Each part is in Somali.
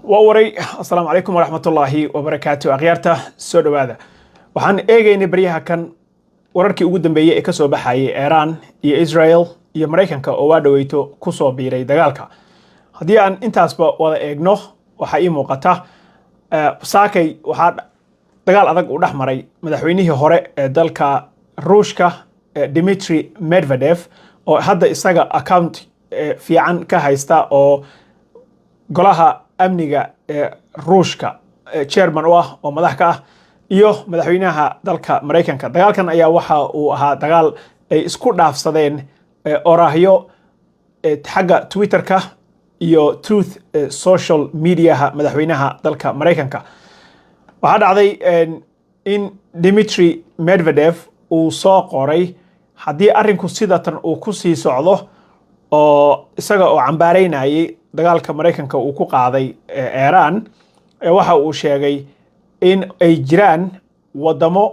ووري السلام عليكم ورحمة الله وبركاته أغيارته سودو هذا وحن إيجي بريها كان wararkii ugu dambeeyay ee ka soo baxayay Iran iyo Israel iyo Mareykanka oo waadhaweyto ku soo biiray dagaalka hadii aan intaasba wada eegno waxa ii muuqata saakay waxa dagaal adag u dhaxmaray madaxweynihii hore ee dalka Ruushka Dmitry Medvedev oo hadda isaga account fiican ka haysta oo golaha amniga ee Ruushka chairman oo madax ka ah iyo madaxweynaha dalka Mareykanka dagaalkan ayaa waxa uu ahaa dagaal ay isku dhaafsadeen oraahyo xagga Twitterka iyo Truth social media madaxweynaha dalka Mareykanka waxa dhacday in Dmitry Medvedev uu soo qoray hadii arrinku sidatan uu ku sii socdo oo isaga oo cambaareynayay dagaalka Mareykanka uu ku qaaday Iran waxa uu sheegay in ay jiraan wadamo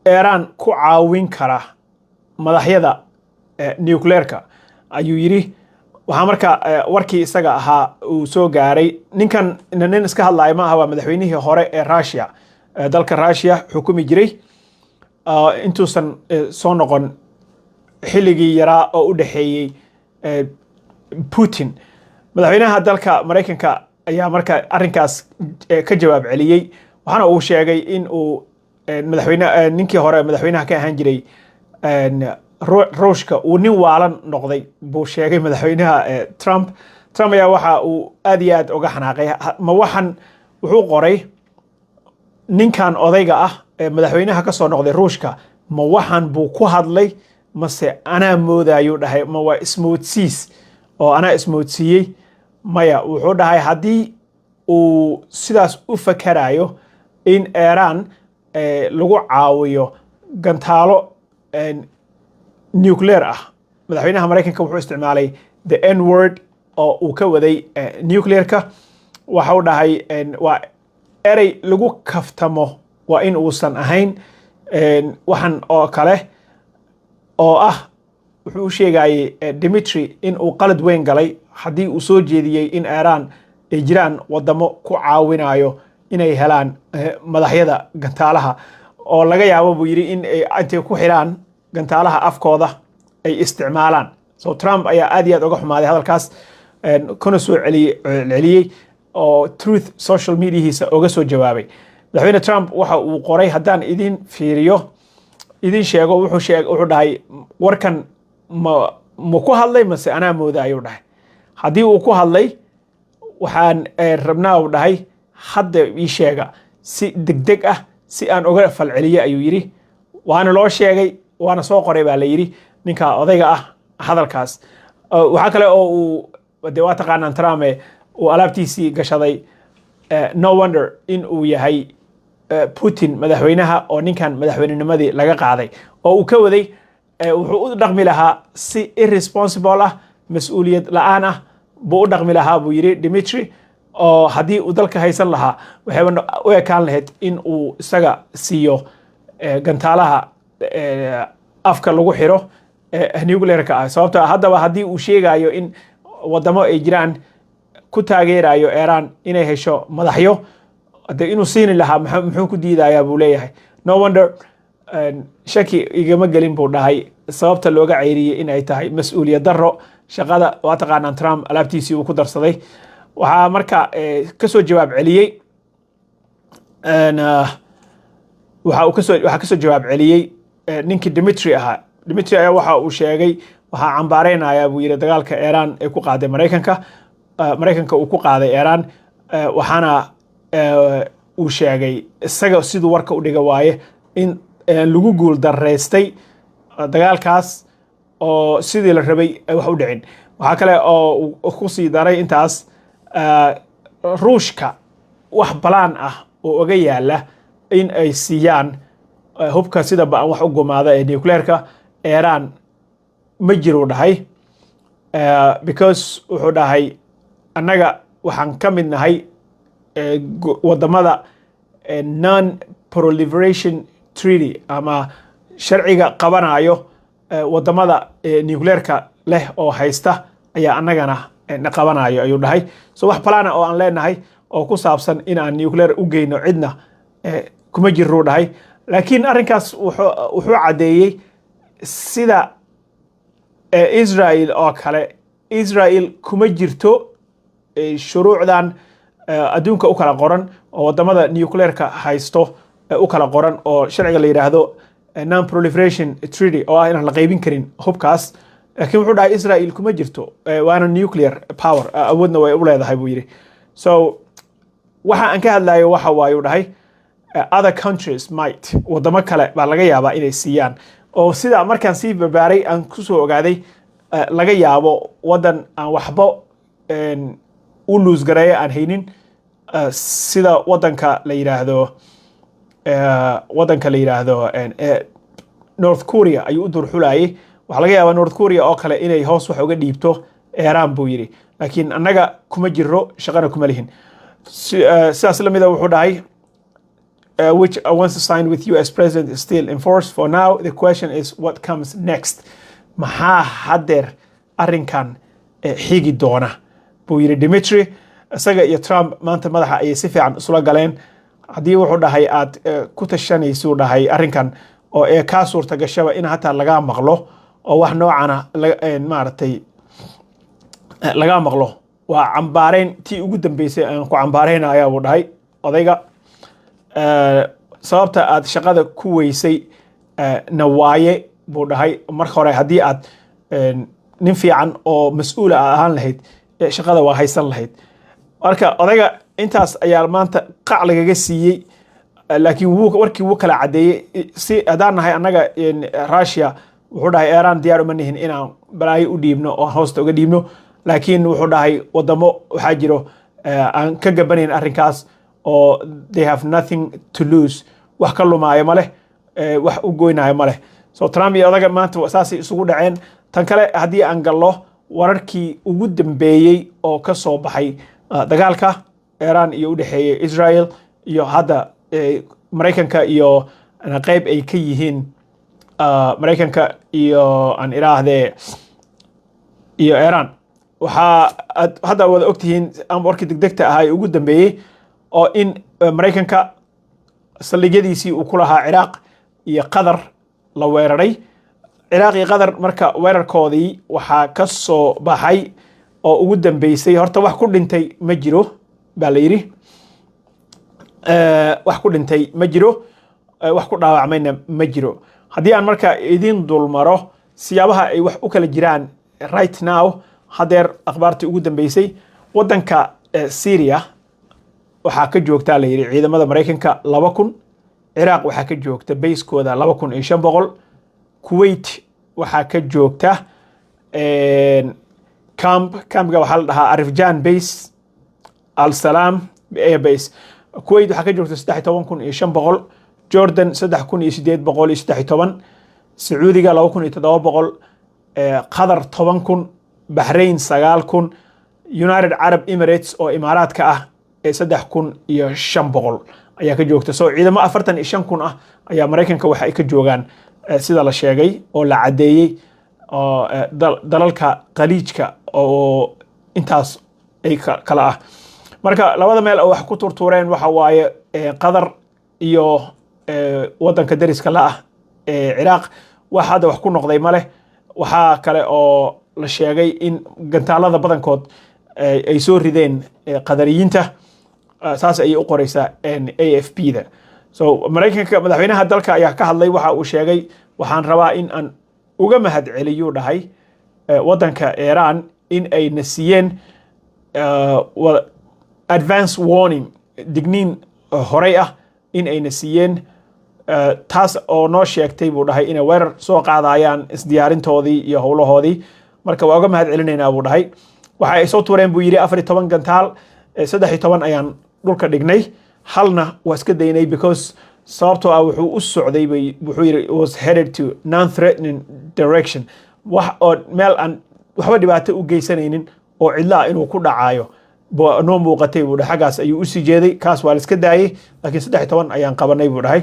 Iran ku caawin kara madaxyada nuclearka ayuu yiri waxa marka warkii isaga ahaa uu soo gaaray ninkan nin iska hadlay ma aha madaxweynihii hore ee Russia dalka Russia xukumi jiray intuusan soo noqon xilligii yaraa oo u dhaxeeyay Putin madaxweynaha dalka Mareykanka ayaa marka arrinkaas ka jawaab celiyay waxana uu sheegay in uu madaxweynaha ninkii hore madaxweynaha ka ahaan jiray Ruushka uu nin waalan noqday buu sheegay madaxweynaha Trump ayaa waxa uu aad iyo aad uga xanaaqay ma waxan wuxuu qoray ninkan odayga ah madaxweynaha ka soo noqday Ruushka ma waxan buu ku hadlay mase ana moodayo dhahay ma waa ismoodsiis oo ana ismoodsiiyay maya wuxuu dhahay hadii uu sidaas u fakarayo in Iran lagu caawiyo gantaalo nuclear ah madaxweynaha Mareykanka wuxuu isticmaalay the N word oo uu ka waday nuclearka waxa uu dhahay waa eray lagu kaftamo waa in uusan ahayn waxan oo kale oo ah wuxuu sheegay Dmitry in uu qalad weyn galay hadii uu soo jeediyay in Iran ay jiraan wadamo ku caawinayo inay helaan madaxyada gantaalaha oo laga yaabo buu yiri in ay intay ku xiraan gantaalaha afkooda ay isticmaalaan so Trump ayaa aad iyo aad uga xumaaday hadalkaas kuna soo celiyay oo Truth social media uga soo jawaabay madaxweyne Trump waxa uu qoray hadaan idin fiiriyo idin sheego wuxuu dhahay warkan ma ku hadlay mase ana moodayo dhahay hadii uu ku hadlay waxaan rabnaa uu dhahay hadda ii sheega si degdeg ah si aan uga falceliyo ayuu yiri waana loo sheegay waana soo qoray baa la yiri ninka odayga ah hadalkaas waxa kale oo uu waa taqaanaan Trump uu alaabtiisii gashaday no wonder in uu yahay Putin madaxweynaha oo ninkan madaxweynenimadii laga qaaday oo uu ka waday wuxuu u dhaqmi lahaa si irresponsible ah mas'uuliyad la'aan ah buu u dhaqmi lahaa buu yiri Dmitry oo hadii uu dalka haysan lahaa waxay u ekaan lahayd in uu isaga siiyo gantaalaha afka lagu xiro nuclearka ah sababtoo haddaba hadii uu sheegayo in wadamo ay jiraan ku taageerayo Iran inay hesho madaxyo hadii inuu siin lahaa muxuu ku diidayaa buu leeyahay no wonder shaki igama gelin buu dhahay sababta looga ceyriyay in ay tahay mas'uuliyad darro shaqada waa taqaanaan Trump alaabtiisii uu ku darsaday waxa marka ka soo jawaab celiyay waxa ka soo jawaab celiyay ninkii Dmitry ayaa waxa uu sheegay waxa cambaareynaya buu yiri dagaalka Iran ee ku qaaday Mareykanka uu ku qaaday Iran waxana uu sheegay isaga sidoo warka u dhiga waaye in lagu guul dareystay dagaalkaas oo sidii la rabay wax u dhicin waxa kale oo ku sii daray intaas Ruushka wax balaan ah oo uga yaala in ay siiyaan hubka sida baan wax u gumaada ee nuclearka Iran ma jiro dhahay because wuxuu dhahay annaga waxaan ka mid nahay wadamada non proliferation treaty ama sharciga qabanayo wadamada nuclearka leh oo haysta ayaa annagana naqabanayo ayuu dhahay so wax plana oo aan leenahay oo ku saabsan in aan nuclear u geyno cidna kuma jiruu dhahay laakiin arrinkaas wuxuu caddeeyey sida Israel oo kale Israel kuma jirto shuruucdan adduunka u kala qoran oo wadamada nuclearka haysto u kala qoran oo sharciga la yiraahdo non proliferation treaty oo ah inaan la qaybin karin hubkaas laakiin wuxuu dhahay Israel kuma jirto waana nuclear power awoodna way u leedahay buu yiri so waxa aan ka hadlayo waxa waayu dhahay other countries might wadamo kale baa laga yaabaa inay siiyaan oo sida markaan sii barbaaray aan ku soo ogaaday laga yaabo wadan aan waxba u lose gareeyo aan haynin sida wadanka la yiraahdo North Korea ayuu u durxulayay waxa laga yaabaa North Korea oo kale inay hoos wax uga dhiibto Iran buu yiri laakiin annaga kuma jiro shaqana kuma lihin sidaas la mid ah wuxuu dhahay which once signed with US president is still in force for now the question is what comes next maxaa hadeer arrinkan xigi doona buu yiri Dimitri isaga iyo Trump maanta madaxa ay si fiican isula galeen hadii wuxuu dhahay aad ku tashanayso dhahay arrinkan oo ka suurta gashaba in hataa laga maqlo oo wax noocana maartay laga maqlo waa cambaareen tii ugu dambeysay aan ku cambaareyna ayaa uu dhahay odayga sababta aad shaqada ku weysay nawaaye buu dhahay marka hore hadii aad nin fiican oo mas'uul ahaan lahayd shaqada waa haysan lahayd marka odayga intaas ayaa maanta qac lagaga siiyey laakiin warkii wuu kala cadeeyay si hadaan nahay annaga Russia wuxuu dhahay Iran diyaar uma nihin inaan balaayo u dhiibno oo hoosta uga dhiibno laakiin wuxuu dhahay wadamo waxa jiro aan ka gabaneyn arrinkaas oo they have nothing to lose wax ka lumaayo ma leh wax u goynayo ma leh so Trump iyo odaga maanta saasi isugu dhaceen tan kale hadii aan gallo wararkii ugu dambeeyay oo ka soo baxay dagaalka Iran iyo u dhaxeeyay Israel iyo hadda Mareykanka iyo qayb ay ka yihiin Mareykanka iyo aan iraahday iyo Iran waxa hadda wada ogtihiin aan warkii degdegta ahaa ugu dambeeyay oo in Mareykanka saldhigyadiisii uu ku lahaa Iraq iyo Qatar la weeraray Iraq iyo Qatar marka weerarkoodii waxa ka soo baxay oo ugu dambeysay horta wax ku dhintay ma jiro baa la yiri wax ku dhintay ma jiro wax ku dhaawacmayna ma jiro hadii aan marka idin dulmaro siyaabaha ay wax u kala jiraan right now hadeer akhbaartii ugu dambeysay wadanka Syria waxa ka joogta la yiri ciidamada Mareykanka 2000 Iraq waxa ka joogta base-kooda 2500 Kuwait waxa ka joogta campga waxa la dhahaa Arifjan base Al Salam air base Kuwait waxa ka joogta 13500 Jordan 3813 Sacuudiga 2700 Qatar 10000 Bahrain 9000 United Arab Emirates oo imaaraadka ah 3500 ayaa ka joogta soo ciidamo 45000 ah ayaa Mareykanka waxa ay ka joogaan sida la sheegay oo la cadeeyay oo dalalka qaliijka oo intaas ay kala ah marka labada meel oo wax ku turtureen waxa waaye Qatar iyo wadanka dariska la ah Iraq waxa hada wax ku noqday male waxa kale oo la sheegay in gantaalada badankood ay soo rideen qadariyiinta saas ay u qoraysaa AFP da so Mareykanka madaxweynaha dalka ayaa ka hadlay waxa uu sheegay waxaan rabaa in aan uga mahad celiyo dhahay wadanka Iran in ay nasiyeen advance warning digniin horey ah in ay nasiyeen taas oo noo sheegtay buu dhahay inay weerar soo qaadayaan isdiyaarintoodii iyo howlahoodii marka waa uga mahad celinaynaa buu dhahay waxa ay soo tuureen buu yiri 14 gantaal 13 ayaan dhulka dhignay halna waa iska daynay because sababtoo ah wuxuu u socday wuxuu yiri was headed to non threatening direction wax oo meel aan waxba dhibaato u geysanaynin oo cidla inuu ku dhacayo noo muuqatay buu dhahay xagaas ayuu u sii jeeday kaas waa la iska daayay laakiin 13 ayaan qabanay buu dhahay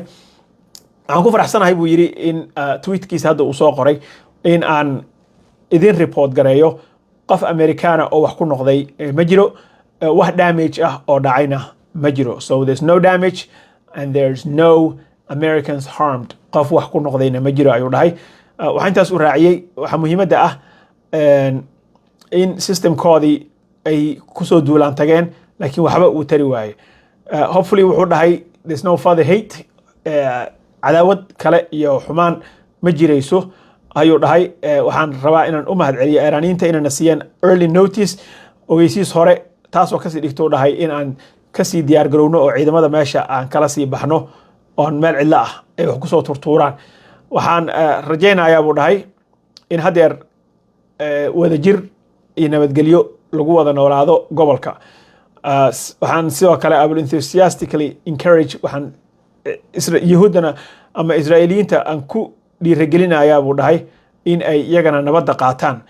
aan ku faraxsanahay buu yiri in tweetkiisa hadda uu soo qoray in aan idin report gareeyo qof Amerikaana oo wax ku noqday ma jiro, wax damage ah oo dhacayna ma jiro. So there's no damage and there's no Americans harmed. qof wax ku noqdayna ma jiro ayuu dhahay. waxaan intaas u raaciyay waxa muhiimadda ah in systemkoodii ay kusoo duulaan tageen laakiin waxba uu tari waaye. Hopefully wuxuu dhahay there's no further hate, cadaawad kale iyo xumaan ma jirayso ayuu dhahay. waxaan rabaa inaan u mahadceliyo Iiraaniyiinta inayna siiyeen early notice, ogeysiis hore, taasoo kasii dhigto dhahay in aan kasii diyaar garowno oo ciidamada meesha aan kala sii baxno oon meel cidlo ah ay wax kusoo turtuuraan. waxaan rajaynayaa buu dhahay in hadeer wadajir iyo nabadgelyo lagu wada noolaado gobolka. waxaan sidoo kale I will enthusiastically encourage waxaan yahuudana ama Israa'iiliyiinta aan ku dhiirigelinayaa buu dhahay in ay iyagana nabadda qaataan.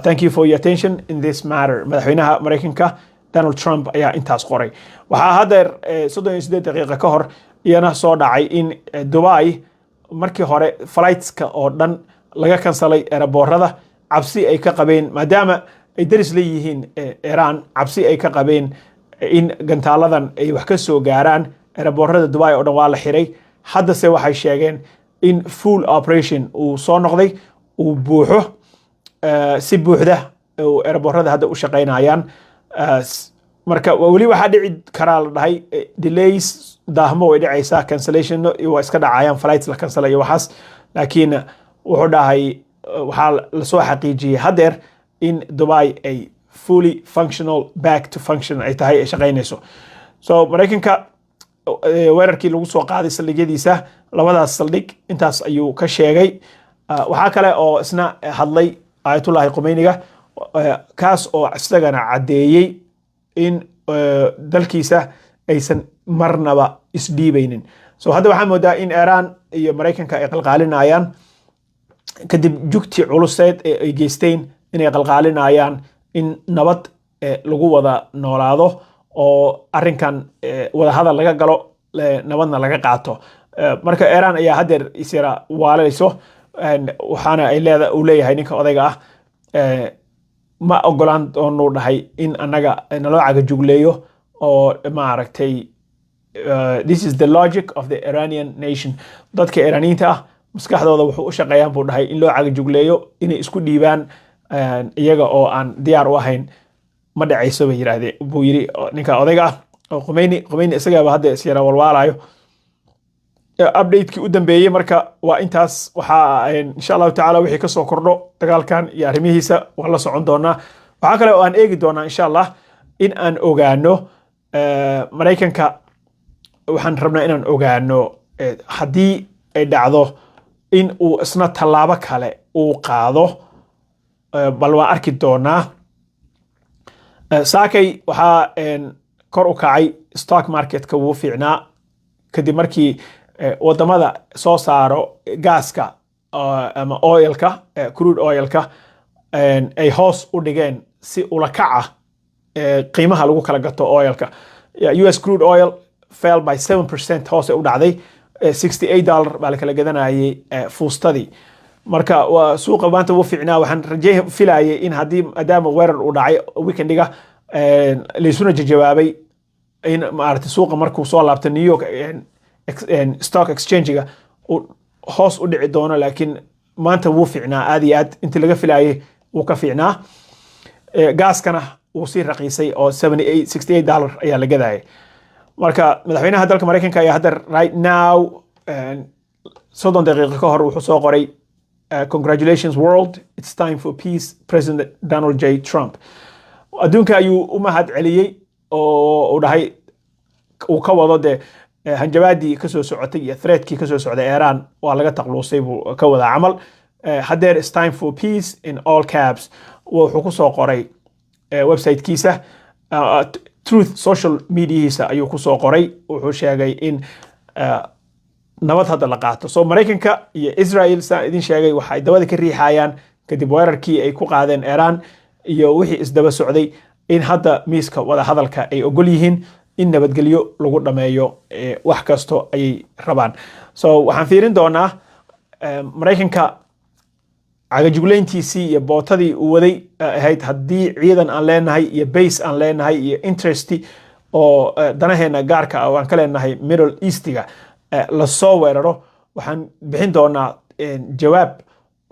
Thank you for your attention in this matter. madaxweynaha Mareykanka Donald Trump ayaa intaas qoray. waxaa hadeer 38 daqiiqo ka hor iyana soo dhacay in Dubai markii hore flightska oo dhan laga kansalay airportada, cabsi ay ka qabeen maadaama ay daris leeyihiin Iran, cabsi ay ka qabeen in gantaaladan ay wax ka soo gaaraan airportada Dubai oo dhan waa la xiray. haddase waxay sheegeen in full operation uu soo noqday, uu buuxo si buuxda oo airportada hadda u shaqaynayaan. marka wali waxaa dhici karaa la dhahay delays, daahmo way dhacaysaa, cancellation waa iska dhacayaan, flights la cancel iyo waxaas. laakiin wuxuu dhahay waxaa la soo xaqiijiyay hadeer in Dubai ay fully functional, back to function ay tahay, ay shaqaynayso. So Mareykanka weerarkii lagu soo qaaday saldhigyadiisa, labadaas saldhig intaas ayuu ka sheegay. waxaa kale oo isna hadlay Ayatollah Khomeiniga, kaas oo isagana caddeeyey in dalkiisa aysan marnaba isdhiibaynin. So hadda waxaa moodaa in Iran iyo Mareykanka ay qalqaalinayaan kadib jugtii culuseed ee ay geysteen, inay qalqaalinayaan in nabad lagu wada noolaado oo arrinkan wada hadal laga galo, nabadna laga qaato. marka Iran ayaa hadeer isira waalayso, waxaana ay leeyahay ninka odayga ah ma ogolaan doonu dhahay in anaga naloo cagajugleeyo oo maaragtay this is the logic of the Iranian nation. dadka Iraniyiinta ah maskaxdooda wuxuu u shaqeeyaan buu dhahay in loo cagajugleeyo, inay isku dhiibaan iyaga oo aan diyaar u ahayn ma dhacayso bay yiraahdeen buu yiri ninka odayga ah oo Khomeini isagaaba hadda isyara walwaalayo. update-kii u dambeeyay marka waa intaas. waxaa insha Allah taala wixii ka soo kordho dagaalkan iyo arrimihiisa waa la socon doonaa. waxaa kale oo aan eegi doonaa insha Allah in aan ogaano Mareykanka, waxaan rabnaa inaan ogaano haddii ay dhacdo in uu isna tallaabo kale uu qaado, bal waan arki doonaa. saakay waxaa kor u kacay stock marketka wuu fiicnaa kadib markii wadamada soo saaro gaaska ama oilka, crude oilka, ay hoos u dhigeen si ula kaca qiimaha lagu kala gato oilka. US crude oil fell by 7%, hoos u dhacday $68 baa la kala gadanayay fuustadii. marka waa suuqa maanta wuu fiicnaa. waxaan filayay in haddii maadaama weerar uu dhacay weekendiga laysuna jawaabay in maaragtay suuqa markuu soo laabto New York stock exchange-ga hoos u dhici doono, laakiin maanta wuu fiicnaa aad iyo aad. intii laga filayay wuu ka fiicnaa. gaaskana wuu sii raqiisay oo $68 ayaa la gadayay. marka madaxweynaha dalka Mareykanka ayaa hadda right now 30 daqiiqo ka hor wuxuu soo qoray congratulations world, it's time for peace, President Donald J. Trump. adduunka ayuu u mahad celiyey oo dhahay uu ka wado de hanjabaadii ka soo socotay iyo threatkii ka soo socday Iran waa laga taqluusay buu ka wada camal. hadeer it's time for peace in all caps. wuxuu ku soo qoray website-kiisa Truth social mediahiisa ayuu ku soo qoray. wuxuu sheegay in nabad hadda la qaato. So Mareykanka iyo Israel saan idin sheegay waxay dabada ka riixayaan kadib weerarkii ay ku qaadeen Iran iyo wixii isdaba socday, in hadda miiska wada hadalka ay ogol yihiin in nabadgelyo lagu dhameeyo wax kasto ayay rabaan. So waxaan fiirin doonaa Mareykanka cagajugleyntiisii iyo bootadii uu waday ahayd haddii ciidan aan leenahay iyo base aan leenahay iyo interest oo danaheena gaarka ah oo aan ka leenahay Middle Eastiga la soo weeraro waxaan bixin doonaa jawaab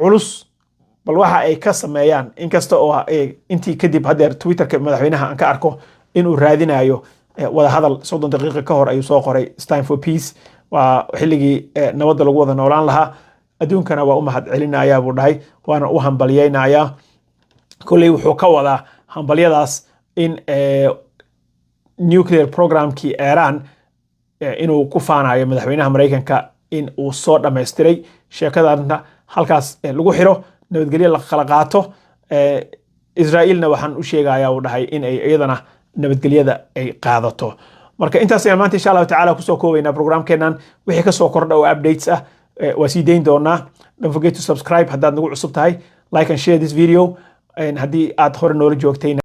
culus bal waxa ay ka sameeyaan inkasta oo intii kadib hadeer Twitterka madaxweynaha aan ka arko inuu raadinayo wada hadal 30 daqiiqo ka hor ayuu soo qoray it's time for peace waa xilligii nabadda lagu wada noolaan lahaa adduunkana waa u mahad celinayaa buu dhahay waana u hambaliyeynayaa kulay wuxuu ka wadaa hambalyadaas in nuclear programkii Iran inuu ku faanayo madaxweynaha Mareykanka in uu soo dhameystiray sheekadana halkaas lagu xiro nabadgelyo la kala qaato Israa'iilna waxaan u sheegayaa uu dhahay in ay iyadana nabadgelyada ay qaadato marka intaas ayaan maanta insha Allah taala ku soo koobaynaa programkeenan wixii ka soo kordha oo updates ah waa sii deyn doonaa don't forget to subscribe haddaad nagu cusub tahay like and share this video and haddii aad hore noola joogtayna